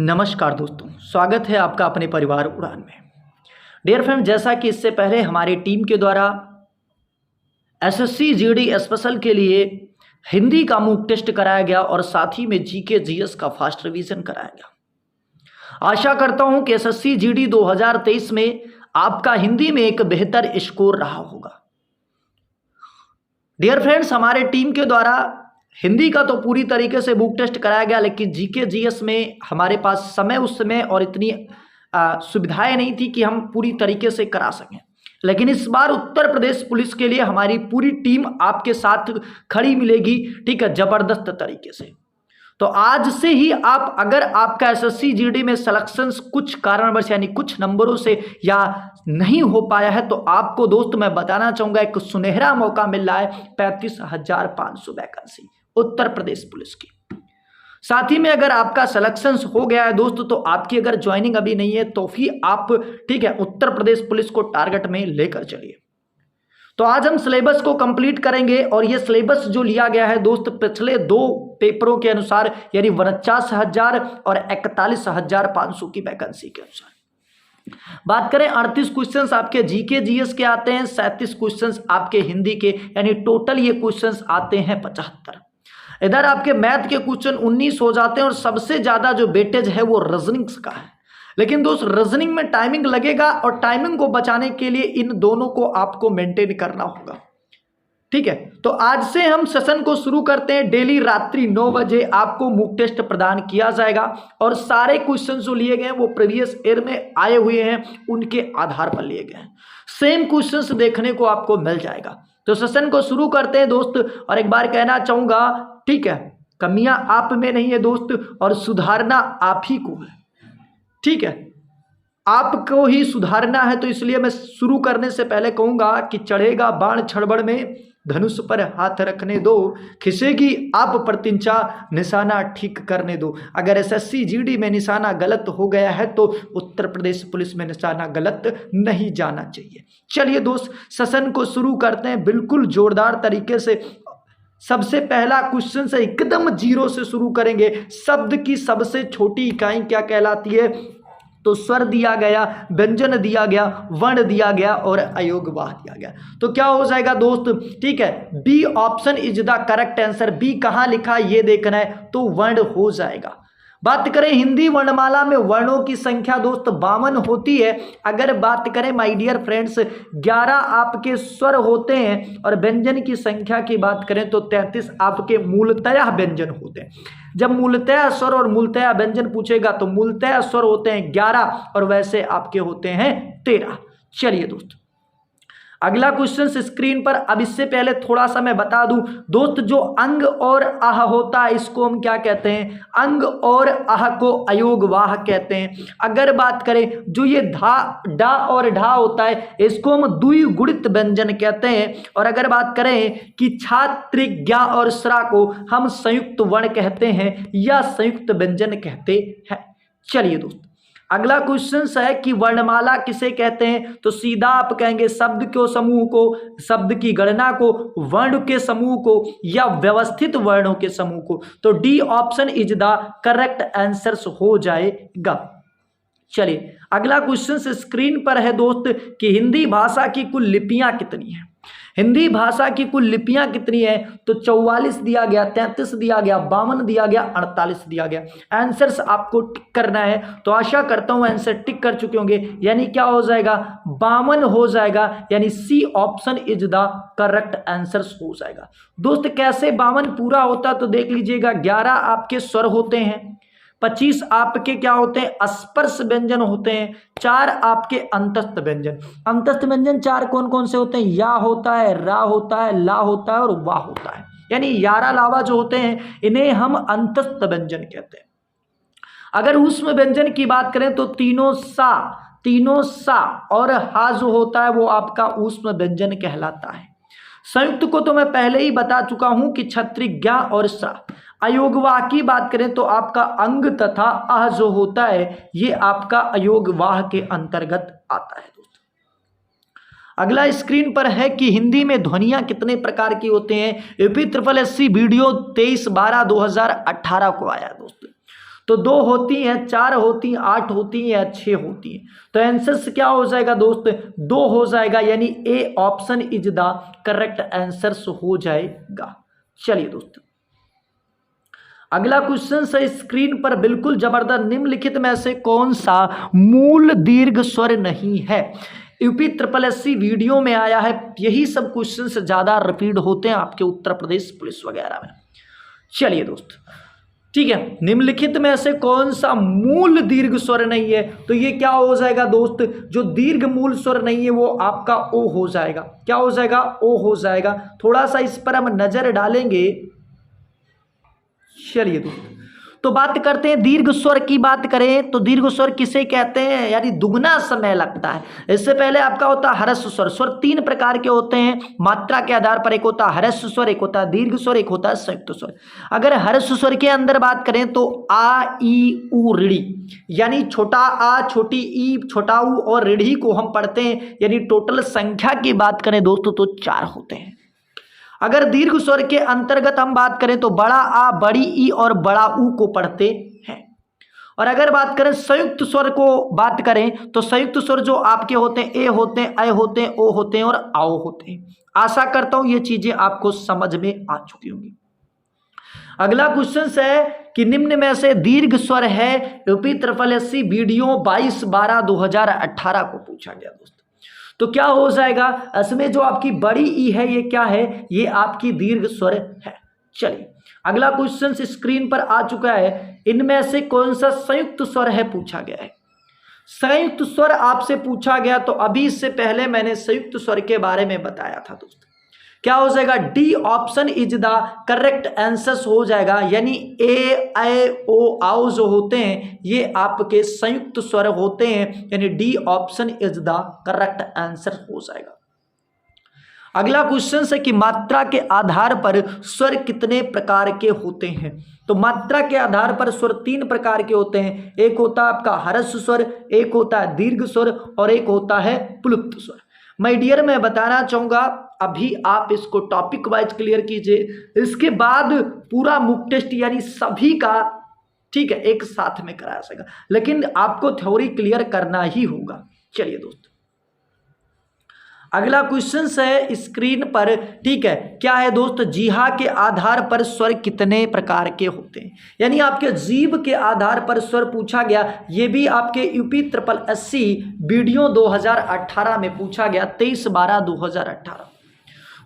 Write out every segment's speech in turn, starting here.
नमस्कार दोस्तों, स्वागत है आपका अपने परिवार उड़ान में। डियर फ्रेंड, जैसा कि इससे पहले हमारी टीम के द्वारा एसएससी जीडी स्पेशल के लिए हिंदी का मूक टेस्ट कराया गया और साथ ही में जीके जीएस का फास्ट रिवीजन कराया गया। आशा करता हूं कि एसएससी जीडी 2023 में आपका हिंदी में एक बेहतर स्कोर रहा होगा। डियर फ्रेंड्स, हमारे टीम के द्वारा हिंदी का तो पूरी तरीके से बुक टेस्ट कराया गया, लेकिन जीके जीएस में हमारे पास समय उस समय और इतनी सुविधाएं नहीं थी कि हम पूरी तरीके से करा सकें। लेकिन इस बार उत्तर प्रदेश पुलिस के लिए हमारी पूरी टीम आपके साथ खड़ी मिलेगी, ठीक है, जबरदस्त तरीके से। तो आज से ही आप, अगर आपका एसएससी जीडी में सिलेक्शन कुछ कारणवश यानी कुछ नंबरों से या नहीं हो पाया है, तो आपको दोस्त मैं बताना चाहूंगा एक सुनहरा मौका मिल रहा है 35,500 वैकेंसी उत्तर प्रदेश पुलिस की। साथ ही में अगर आपका सिलेक्शन हो गया है दोस्त, तो आपकी अगर ज्वाइनिंग अभी नहीं है तो फिर आप, ठीक है, उत्तर प्रदेश पुलिस को टारगेट में लेकर चलिए। तो आज हम सिलेबस को कंप्लीट करेंगे और ये सिलेबस जो लिया गया है दोस्त पिछले दो पेपरों के अनुसार, यानी 49,000 और 41,500 की वैकेंसी के अनुसार। बात करें 38 क्वेश्चंस आपके जीके जीएस के आते हैं, 37 क्वेश्चंस आपके हिंदी के, यानी टोटल ये क्वेश्चंस आते हैं 75। इधर आपके मैथ के क्वेश्चन 19 हो जाते हैं और सबसे ज्यादा जो वेटेज है वो रीजनिंग का है। लेकिन दोस्त रीजनिंग में टाइमिंग लगेगा और टाइमिंग को बचाने के लिए इन दोनों को आपको मेंटेन करना होगा, ठीक है। तो आज से हम सेशन को शुरू करते हैं। डेली रात्रि 9 बजे आपको मूक टेस्ट प्रदान किया जाएगा और सारे क्वेश्चन जो लिए गए हैं वो प्रीवियस ईयर में आए हुए हैं, उनके आधार पर लिए गए हैं। सेम क्वेश्चंस देखने को आपको मिल जाएगा। तो सेशन को शुरू करते हैं दोस्त। और एक बार कहना चाहूंगा, ठीक है, कमियां आप में नहीं है दोस्त और सुधारना आप ही को है, ठीक है, आपको ही सुधारना है। तो इसलिए मैं शुरू करने से पहले कहूंगा कि चढ़ेगा बाण छड़बड़ में, धनुष पर हाथ रखने दो, खिसेगी आप पर तिनचा, निशाना ठीक करने दो। अगर एसएससी जीडी में निशाना गलत हो गया है तो उत्तर प्रदेश पुलिस में निशाना गलत नहीं जाना चाहिए। चलिए दोस्त, सेशन को शुरू करते हैं बिल्कुल जोरदार तरीके से। सबसे पहला क्वेश्चन से एकदम जीरो से शुरू करेंगे। शब्द की सबसे छोटी इकाई क्या कहलाती है? तो स्वर दिया गया, व्यंजन दिया गया, वर्ण दिया गया और अयोगवाह दिया गया। तो क्या हो जाएगा दोस्त, ठीक है, B option is the correct answer. B कहाँ लिखा ये देखना है, तो वर्ण हो जाएगा। बात करें हिंदी वर्णमाला में वर्णों की संख्या दोस्त 52 होती है। अगर बात करें माय डियर फ्रेंड्स 11 आपके स्वर होते हैं और व्यंजन की संख्या की बात करें तो 33 आपके मूलतः व्यंजन होते हैं। जब मूलतः स्वर और मूलतः व्यंजन पूछेगा तो मूलतः स्वर होते हैं 11 और वैसे आपके होते हैं 13। चलिए दोस्त, अगला क्वेश्चन स्क्रीन पर। अब इससे पहले थोड़ा सा मैं बता दूं दोस्त, जो अंग और आह होता है इसको हम क्या कहते हैं? अंग और आह को अयोगवाह कहते हैं। अगर बात करें जो ये डा और ढा होता है इसको हम द्विगुणित व्यंजन कहते हैं। और अगर बात करें कि छात्र ज्ञा और श्रा को हम संयुक्त वर्ण कहते हैं या संयुक्त व्यंजन कहते हैं। चलिए दोस्त, अगला क्वेश्चन है कि वर्णमाला किसे कहते हैं? तो सीधा आप कहेंगे शब्द के समूह को, शब्द की गणना को, वर्ण के समूह को या व्यवस्थित वर्णों के समूह को। तो D option is the correct answer हो जाएगा। चलिए, अगला क्वेश्चन स्क्रीन पर है दोस्त कि हिंदी भाषा की कुल लिपियां कितनी हैं? हिंदी भाषा की कुल लिपियां कितनी है? तो 44 दिया गया, 33 दिया गया, 52 दिया गया, 48 दिया गया। आंसर्स आपको टिक करना है। तो आशा करता हूं आंसर टिक कर चुके होंगे, यानी क्या हो जाएगा? 52 हो जाएगा, यानी C option is the correct answer हो जाएगा। दोस्त कैसे 52 पूरा होता तो देख लीजिएगा, 11 आपके स्वर होते हैं, 25 आपके क्या होते हैं? स्पर्श व्यंजन होते हैं, 4 आपके अंतस्थ व्यंजन। अंतस्थ व्यंजन 4 कौन कौन से होते हैं? या होता है, रा होता है, ला होता है और वाह होता है। यानी 11 लावा जो होते हैं इन्हें हम अंतस्थ व्यंजन कहते हैं। अगर ऊष्म व्यंजन की बात करें तो तीनों सा और हा जो होता है वो आपका ऊष्म व्यंजन कहलाता है। संयुक्त को तो मैं पहले ही बता चुका हूं कि क्षत्रिज्ञा और सा। अयोगवाह की बात करें तो आपका अंग तथा आह जो होता है ये आपका अयोगवाह के अंतर्गत आता है दोस्तों। अगला स्क्रीन पर है कि हिंदी में ध्वनियां कितने प्रकार की होते हैं। यूपी SSSC वीडियो 23/12/2018 को आया दोस्तों। तो 2 होती हैं, 4 होती हैं, 8 होती हैं या 6 होती हैं। तो आंसर क्या हो जाएगा दोस्त, 2 हो जाएगा, यानी A option is the correct answer हो जाएगा। चलिए दोस्त, अगला क्वेश्चन है स्क्रीन पर बिल्कुल जबरदस्त, निम्नलिखित में से कौन सा मूल दीर्घ स्वर नहीं है। यूपी ट्रिपल एससी वीडियो में आया है, यही सब क्वेश्चन ज्यादा रिपीट होते हैं आपके उत्तर प्रदेश पुलिस वगैरह में। चलिए दोस्त, ठीक है, निम्नलिखित में से कौन सा मूल दीर्घ स्वर नहीं है, तो ये क्या हो जाएगा दोस्त, जो दीर्घ मूल स्वर नहीं है वो आपका ओ हो जाएगा। क्या हो जाएगा, ओ हो जाएगा। थोड़ा सा इस पर हम नजर डालेंगे। चलिए दोस्त, तो बात करते हैं दीर्घ स्वर की। बात करें तो दीर्घ स्वर किसे कहते हैं, यानी दुगना समय लगता है। इससे पहले आपका होता है ह्रस्व स्वर। स्वर 3 प्रकार के होते हैं मात्रा के आधार पर, एक होता है ह्रस्व स्वर, एक होता है दीर्घ स्वर, एक होता है संयुक्त स्वर। अगर ह्रस्व स्वर के अंदर बात करें तो आ, ई, ऊ, ऋढ़ी, यानी छोटा आ, छोटी ई, छोटा ऊ और ऋढ़ी को हम पढ़ते हैं, यानी टोटल संख्या की बात करें दोस्तों तो 4 होते हैं। अगर दीर्घ स्वर के अंतर्गत हम बात करें तो बड़ा आ, बड़ी ई और बड़ा ऊ को पढ़ते हैं। और अगर बात करें संयुक्त स्वर को बात करें तो संयुक्त स्वर जो आपके होते हैं, ए होते हैं, ऐ होते हैं, ओ होते हैं और आओ होते हैं। आशा करता हूं ये चीजें आपको समझ में आ चुकी होंगी। अगला क्वेश्चन है कि निम्न में से दीर्घ स्वर है, यूपी ट्रिपल एससी वीडियो 22/12/2018 को पूछा गया दोस्तों। तो क्या हो जाएगा, इसमें जो आपकी बड़ी ई है ये क्या है, ये आपकी दीर्घ स्वर है। चलिए, अगला क्वेश्चन स्क्रीन पर आ चुका है, इनमें से कौन सा संयुक्त स्वर है पूछा गया है। संयुक्त स्वर आपसे पूछा गया, तो अभी इससे पहले मैंने संयुक्त स्वर के बारे में बताया था दोस्तों। क्या हो जाएगा, D option is the correct answer हो जाएगा, यानी ए, ऐ, ओ, आओ जो होते हैं ये आपके संयुक्त स्वर होते हैं, यानी D option is the correct answer हो जाएगा। अगला क्वेश्चन है कि मात्रा के आधार पर स्वर कितने प्रकार के होते हैं। तो मात्रा के आधार पर स्वर 3 प्रकार के होते हैं। एक होता है आपका ह्रस्व स्वर, एक होता है दीर्घ स्वर और एक होता है प्लुप्त स्वर। माय डियर, मैं बताना चाहूंगा अभी आप इसको टॉपिक वाइज क्लियर कीजिए, इसके बाद पूरा मुक टेस्ट यानी सभी का ठीक है एक साथ में कराया जाएगा, लेकिन आपको थ्योरी क्लियर करना ही होगा। चलिए दोस्तों, अगला क्वेश्चन है स्क्रीन पर, ठीक है, क्या है दोस्त, जीहा के आधार पर स्वर कितने प्रकार के होते हैं, यानी आपके जीभ के आधार पर स्वर पूछा गया। ये भी आपके यूपी ट्रिपल एससी वीडियो 2018 में पूछा गया, 23/12/2018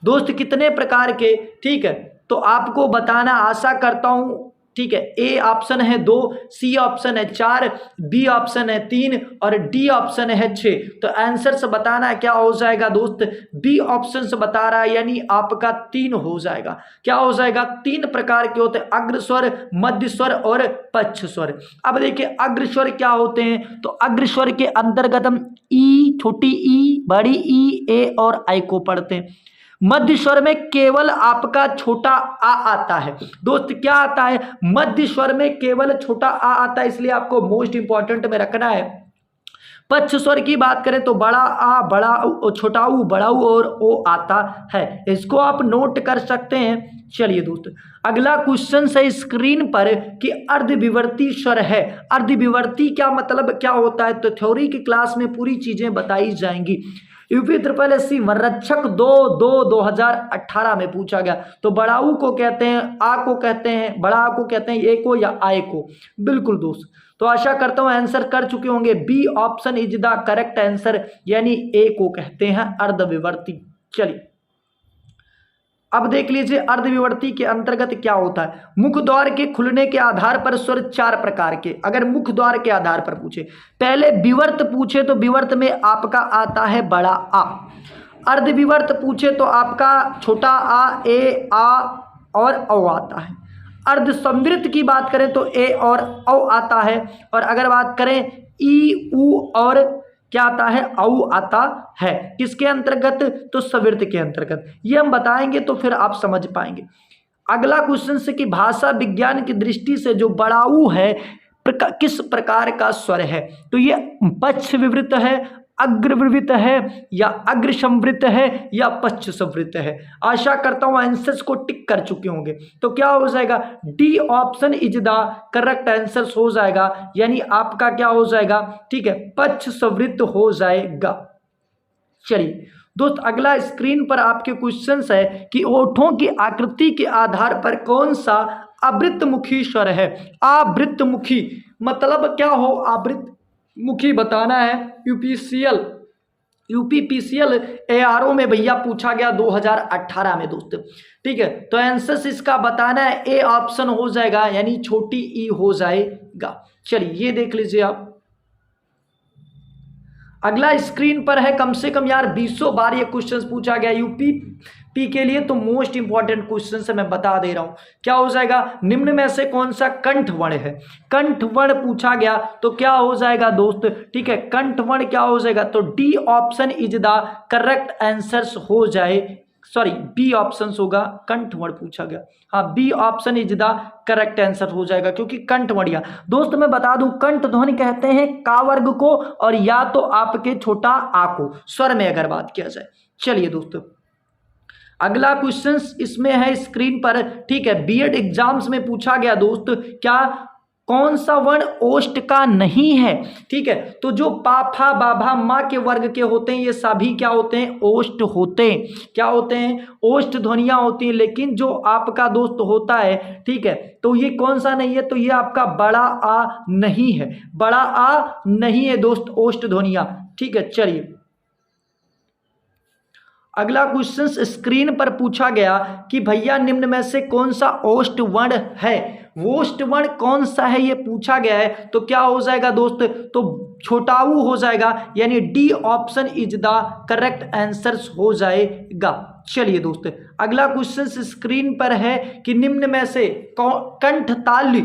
दोस्त, कितने प्रकार के, ठीक है, तो आपको बताना आशा करता हूं, ठीक है। ए ऑप्शन है 2, सी ऑप्शन है 4, बी ऑप्शन है 3 और डी ऑप्शन है 6। तो आंसर से बताना है क्या हो जाएगा दोस्त, बी ऑप्शन से बता रहा है, यानी आपका 3 हो जाएगा। क्या हो जाएगा, 3 प्रकार के होते हैं, अग्र स्वर, मध्य स्वर और पक्ष स्वर। अब देखिए अग्र स्वर क्या होते हैं, तो अग्र स्वर के अंतर्गत हम ई, छोटी ई, बड़ी ई, ए और आई को पढ़ते हैं। मध्य स्वर में केवल आपका छोटा आ आता है दोस्त। क्या आता है, मध्य स्वर में केवल छोटा आ आता है, इसलिए आपको मोस्ट इंपॉर्टेंट में रखना है। पक्ष स्वर की बात करें तो बड़ा आ, बड़ा ऊ, छोटा ऊ, बड़ा ऊ और ओ आता है, इसको आप नोट कर सकते हैं। चलिए दोस्त, अगला क्वेश्चन है स्क्रीन पर कि अर्धविवर्ती स्वर है। अर्धविवर्ती क्या मतलब क्या होता है, तो थ्योरी की क्लास में पूरी चीजें बताई जाएंगी। यूपी ट्रिपल एससी वरक्षक 2/2/2018 में पूछा गया। तो बड़ा ऊ को कहते हैं, आ को कहते हैं, बड़ा आ को कहते हैं, ए को या आए को। बिल्कुल दोस्त, तो आशा करता हूं आंसर कर चुके होंगे। B option is the correct answer, यानी ए को कहते हैं अर्धविवर्ती। चलिए अब देख लीजिए अर्धविवर्ती के अंतर्गत क्या होता है। मुख द्वार के खुलने के आधार पर स्वर 4 प्रकार के, अगर मुख द्वार के आधार पर पूछे, पहले विवर्त पूछे तो विवर्त में आपका आता है बड़ा आ। अर्धविवर्त पूछे तो आपका छोटा आ, ए, आ और औ आता है। अर्ध संवृत की बात करें तो ए और औ आता है, और अगर बात करें ई, ऊ और क्या आता है, औ आता है। किसके अंतर्गत, तो सवृत के अंतर्गत। ये हम बताएंगे तो फिर आप समझ पाएंगे। अगला क्वेश्चन से कि भाषा विज्ञान की दृष्टि से जो बड़ाऊ है किस प्रकार का स्वर है, तो ये पक्ष विवृत है, अग्रवृत्त है या अग्रसंवृत्त है या पश्च संवृत्त है। आशा करता हूं आंसर्स को टिक कर चुके होंगे। तो क्या हो जाएगा, D option is the correct answer हो जाएगा, यानी आपका क्या हो जाएगा, ठीक है, पश्च संवृत्त हो जाएगा। चलिए दोस्त, अगला स्क्रीन पर आपके क्वेश्चंस है कि ओठों की आकृति के आधार पर कौन सा आवृत्तमुखी स्वर है। आवृत्तमुखी मतलब क्या हो, आवृत्तमुखी बताना है। यूपीपीसीएल एआरओ में भैया पूछा गया 2018 में दोस्त, ठीक है। तो आंसर इसका बताना है, ए ऑप्शन हो जाएगा, यानी छोटी ई हो जाएगा। चलिए ये देख लीजिए आप। अगला स्क्रीन पर है, कम से कम यार 20 बार ये क्वेश्चन पूछा गया यूपी के लिए, तो मोस्ट इंपॉर्टेंट क्वेश्चन से मैं बता दे रहा हूं। क्या हो जाएगा, निम्न में से कौन सा कंठवर्ण है। कंठवर्ण पूछा गया तो क्या हो जाएगा दोस्त, ठीक है, कंठवर्ण क्या हो जाएगा, तो D option is the correct answer हो जाए, सॉरी बी ऑप्शन होगा, कंठवर्ण पूछा गया, हाँ B option is the correct answer हो जाएगा, क्योंकि कंठवर्ण दोस्त मैं बता दूं कंठ ध्वनि कहते हैं का वर्ग को, और या तो आपके छोटा आ को, स्वर में अगर बात किया जाए। चलिए दोस्तों अगला क्वेश्चन इसमें है स्क्रीन पर, ठीक है, बीएड एग्जाम्स में पूछा गया दोस्त, क्या कौन सा वर्ण ओष्ठ का नहीं है, ठीक है। तो जो पाफा बाभा माँ के वर्ग के होते हैं ये सभी क्या होते हैं, ओष्ठ होते हैं, क्या होते हैं, ओष्ठ ध्वनियां होती हैं। लेकिन जो आपका दोस्त होता है, ठीक है, तो ये कौन सा नहीं है, तो ये आपका बड़ा आ नहीं है, बड़ा आ नहीं है दोस्त, ओष्ठ ध्वनियां, ठीक है। चलिए अगला क्वेश्चन स्क्रीन पर पूछा गया कि भैया निम्न में से कौन सा ओष्ठ वर्ण है, ओष्ठ वर्ण कौन सा है ये पूछा गया है। तो क्या हो जाएगा दोस्त, तो छोटा ऊ हो जाएगा, यानी D option is the correct answer हो जाएगा। चलिए दोस्त अगला क्वेश्चन स्क्रीन पर है कि निम्न में से कंठताल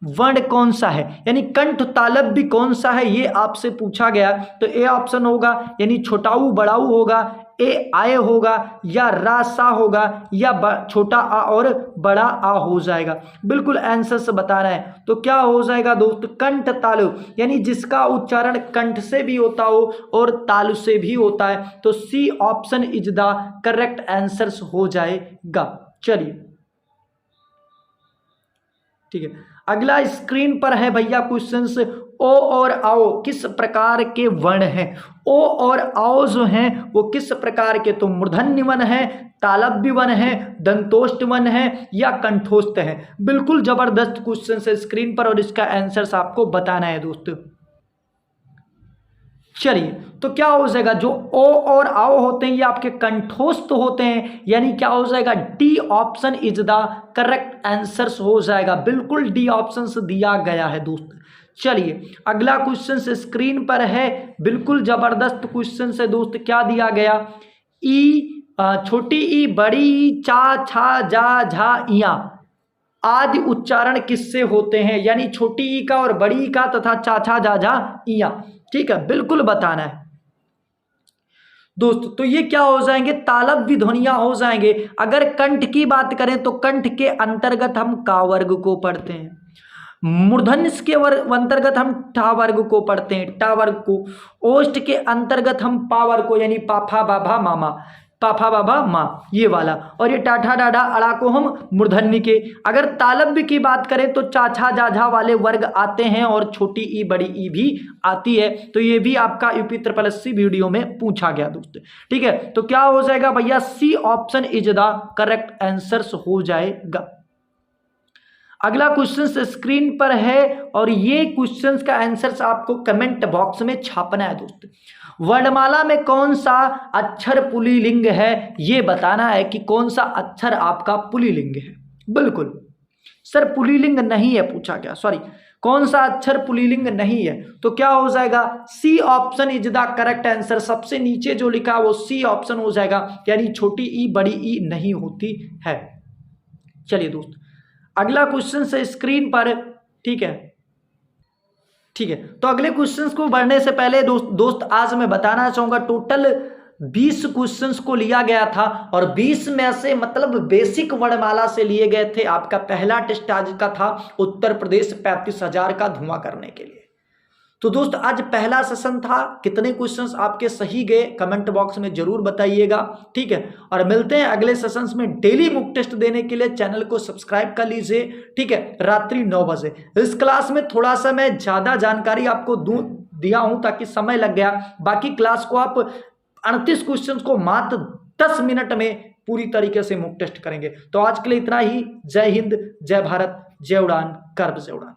वर्ण कौन सा है, यानी कंठ तालब भी कौन सा है ये आपसे पूछा गया। तो ए ऑप्शन होगा, यानी छोटाऊ बड़ाऊ होगा, ए आए होगा, या रा सा होगा, या छोटा आ और बड़ा आ हो जाएगा। बिल्कुल आंसर से बताना है। तो क्या हो जाएगा दोस्त, कंठ तालु, यानी जिसका उच्चारण कंठ से भी होता हो और तालु से भी होता है। तो C option is the correct answer हो जाएगा। चलिए ठीक है, अगला स्क्रीन पर है भैया क्वेश्चंस, ओ और आओ किस प्रकार के वर्ण हैं। ओ और आओ जो हैं वो किस प्रकार के, तो मूर्धन्य वर्ण है, तालव्य वर्ण है, दंतोष्ठ वर्ण है, या कंठोष्ठ है। बिल्कुल जबरदस्त क्वेश्चन है स्क्रीन पर, और इसका आंसर आपको बताना है दोस्तों। चलिए तो क्या हो जाएगा, जो ओ और आओ होते हैं ये आपके कंठोस्थ होते हैं, यानी क्या हो जाएगा, D option is the correct answer हो जाएगा। बिल्कुल डी ऑप्शन दिया गया है दोस्त। चलिए अगला क्वेश्चन स्क्रीन पर है, बिल्कुल जबरदस्त क्वेश्चन है दोस्त। क्या दिया गया, ई छोटी ई बड़ी ई चा छा जा झा इया आदि उच्चारण किससे होते हैं, यानी छोटी ई का और बड़ी ई का तथा चा छा जा झा इया, ठीक है, बिल्कुल बताना है दोस्त। तो ये क्या हो जाएंगे, तालव्य ध्वनियां हो जाएंगे। अगर कंठ की बात करें तो कंठ के अंतर्गत हम का वर्ग को पढ़ते हैं, मूर्धन्य के अंतर्गत हम ठा वर्ग को पढ़ते हैं, टा वर्ग को, ओष्ठ के अंतर्गत हम पा वर्ग को, यानी पाफा बाभा मामा, पाफा बाबा माँ ये वाला, और ये टाठा डाडा अड़ा को हम मूर्धन्य के। अगर तालव्य की बात करें तो चाछा जाझा वाले वर्ग आते हैं, और छोटी ई बड़ी ई भी आती है। तो ये भी आपका यूपी ट्रिपल एससी वीडियो में पूछा गया दोस्तों, ठीक है। तो क्या हो जाएगा भैया, C option is the correct answer हो जाएगा। अगला क्वेश्चन स्क्रीन पर है, और ये क्वेश्चन का आंसर आपको कमेंट बॉक्स में छापना है दोस्तों। वर्णमाला में कौन सा अक्षर पुल्लिंग है, ये बताना है कि कौन सा अक्षर आपका पुल्लिंग है। बिल्कुल सर पुल्लिंग नहीं है पूछा गया, सॉरी कौन सा अक्षर पुल्लिंग नहीं है। तो क्या हो जाएगा, C option is the correct answer. सबसे नीचे जो लिखा वो सी ऑप्शन हो जाएगा, यानी छोटी ई बड़ी ई नहीं होती है। चलिए दोस्त अगला क्वेश्चन से स्क्रीन पर, ठीक है ठीक है। तो अगले क्वेश्चंस को बढ़ने से पहले दोस्त आज मैं बताना चाहूंगा, टोटल 20 क्वेश्चंस को लिया गया था, और 20 में से मतलब बेसिक वर्णमाला से लिए गए थे। आपका पहला टेस्ट आज का था उत्तर प्रदेश 35,000 का धुआं करने के लिए। तो दोस्त आज पहला सेशन था, कितने क्वेश्चंस आपके सही गए कमेंट बॉक्स में जरूर बताइएगा, ठीक है। और मिलते हैं अगले सेशंस में। डेली मुक टेस्ट देने के लिए चैनल को सब्सक्राइब कर लीजिए, ठीक है, रात्रि 9 बजे। इस क्लास में थोड़ा सा मैं ज्यादा जानकारी आपको दिया हूं ताकि समय लग गया, बाकी क्लास को आप 38 क्वेश्चंस को मात्र 10 मिनट में पूरी तरीके से मुक टेस्ट करेंगे। तो आज के लिए इतना ही। जय हिंद, जय भारत, जय उड़ान, कर्ब जय उड़ान।